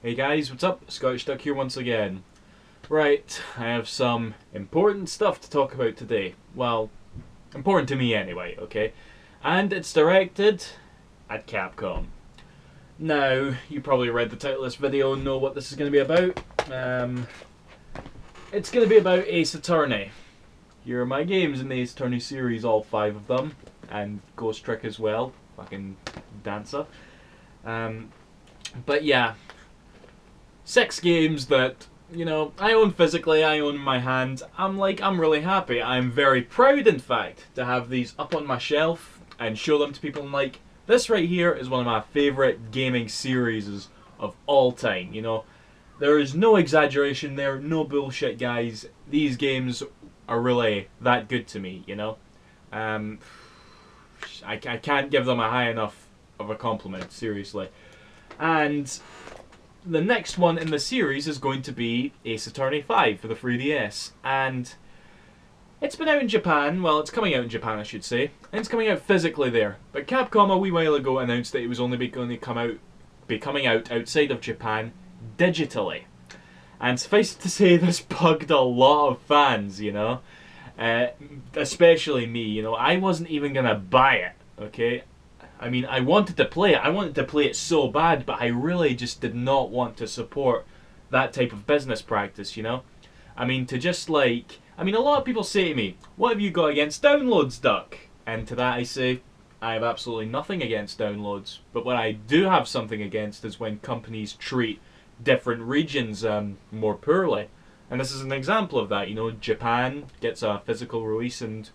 Hey guys, what's up? Scottish Duck here once again. Right, I have some important stuff to talk about today. Well, important to me anyway, okay? And it's directed at Capcom. Now, you probably read the title of this video and know what this is going to be about. It's going to be about Ace Attorney. Here are my games in the Ace Attorney series, all 5 of them. And Ghost Trick as well. Fucking dancer. But yeah. 6 games that, you know, I own physically, I own in my hand. I'm really happy. I'm very proud, in fact, to have these up on my shelf and show them to people. And like, this right here is one of my favourite gaming series of all time, you know. There is no exaggeration there, no bullshit, guys. These games are really that good to me, you know. I can't give them a high enough of a compliment, seriously. And the next one in the series is going to be Ace Attorney 5 for the 3DS. And it's been out in Japan, well, it's coming out in Japan, I should say. And it's coming out physically there. But Capcom a wee while ago announced that it was only going to be coming out outside of Japan digitally. And suffice it to say, this bugged a lot of fans, you know. Especially me, you know. I wasn't even going to buy it, okay? I mean, I wanted to play it. I wanted to play it so bad, but I really just did not want to support that type of business practice, you know? I mean, to just like... I mean, a lot of people say to me, what have you got against downloads, Duck? And to that I say, I have absolutely nothing against downloads. But what I do have something against is when companies treat different regions more poorly. And this is an example of that, you know? Japan gets a physical release and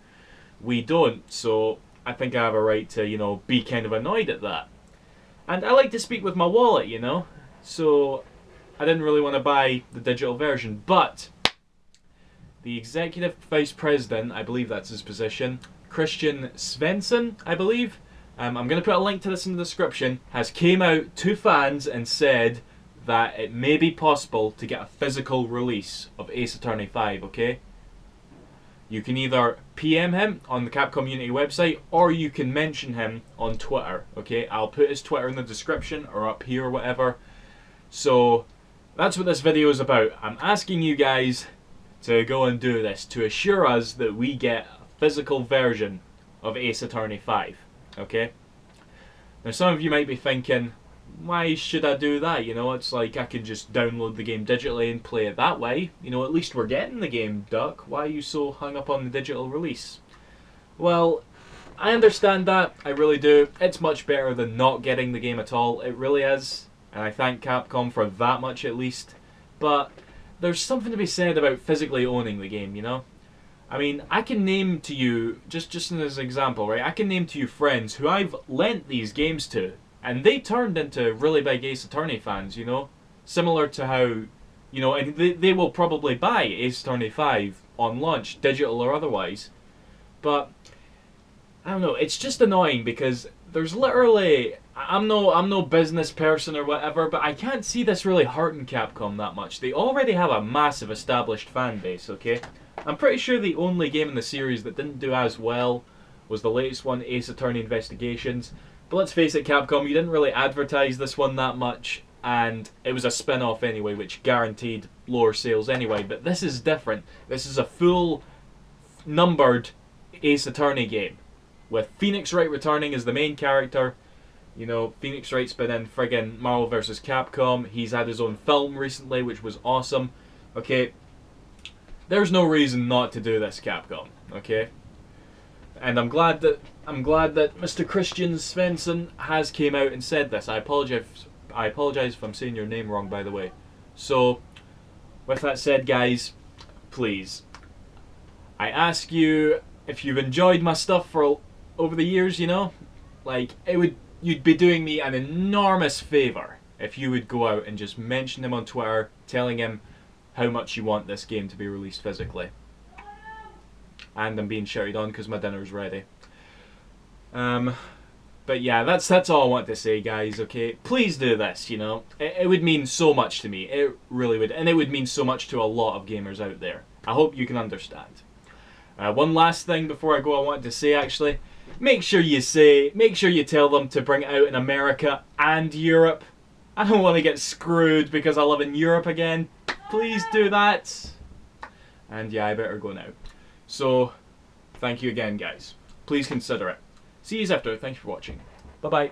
we don't, so I think I have a right to, you know, be kind of annoyed at that. And I like to speak with my wallet, you know? So I didn't really want to buy the digital version, but the executive vice president, I believe that's his position, Christian Svensson, I believe, I'm going to put a link to this in the description, has came out to fans and said that it may be possible to get a physical release of Ace Attorney 5, okay? You can either PM him on the Capcom Unity website, or you can mention him on Twitter, okay? I'll put his Twitter in the description, or up here, or whatever. So, that's what this video is about. I'm asking you guys to go and do this, to assure us that we get a physical version of Ace Attorney 5, okay? Now, some of you might be thinking, why should I do that? You know, it's like I could just download the game digitally and play it that way. You know, at least we're getting the game, Duck. Why are you so hung up on the digital release? Well, I understand that. I really do. It's much better than not getting the game at all. It really is. And I thank Capcom for that much at least. But there's something to be said about physically owning the game, you know? I mean, I can name to you, just as an example, right? I can name to you friends who I've lent these games to. And they turned into really big Ace Attorney fans, you know? Similar to how, you know, and they will probably buy Ace Attorney 5 on launch, digital or otherwise. But, I don't know, it's just annoying because there's literally... I'm no business person or whatever, but I can't see this really hurting Capcom that much. They already have a massive established fan base, okay? I'm pretty sure the only game in the series that didn't do as well was the latest one, Ace Attorney Investigations. But let's face it, Capcom, you didn't really advertise this one that much, and it was a spin-off anyway, which guaranteed lower sales anyway. But this is different. This is a full numbered Ace Attorney game, with Phoenix Wright returning as the main character. You know, Phoenix Wright's been in friggin' Marvel vs. Capcom. He's had his own film recently, which was awesome. Okay, there's no reason not to do this, Capcom. Okay. And I'm glad that Mr. Christian Svensson has came out and said this. I apologize if I'm saying your name wrong, by the way. So, with that said, guys, please, I ask you if you've enjoyed my stuff for over the years. You know, like you'd be doing me an enormous favor if you would go out and just mention him on Twitter, telling him how much you want this game to be released physically. And I'm being shouted on because my dinner's ready. But yeah, that's all I want to say, guys, okay? Please do this, you know? It would mean so much to me. It really would. And it would mean so much to a lot of gamers out there. I hope you can understand. One last thing before I go I wanted to say, actually. Make sure you tell them to bring it out in America and Europe I don't want to get screwed because I live in Europe again. Please do that. And yeah, I better go now. So, thank you again, guys. Please consider it. See you after. Thanks for watching. Bye-bye.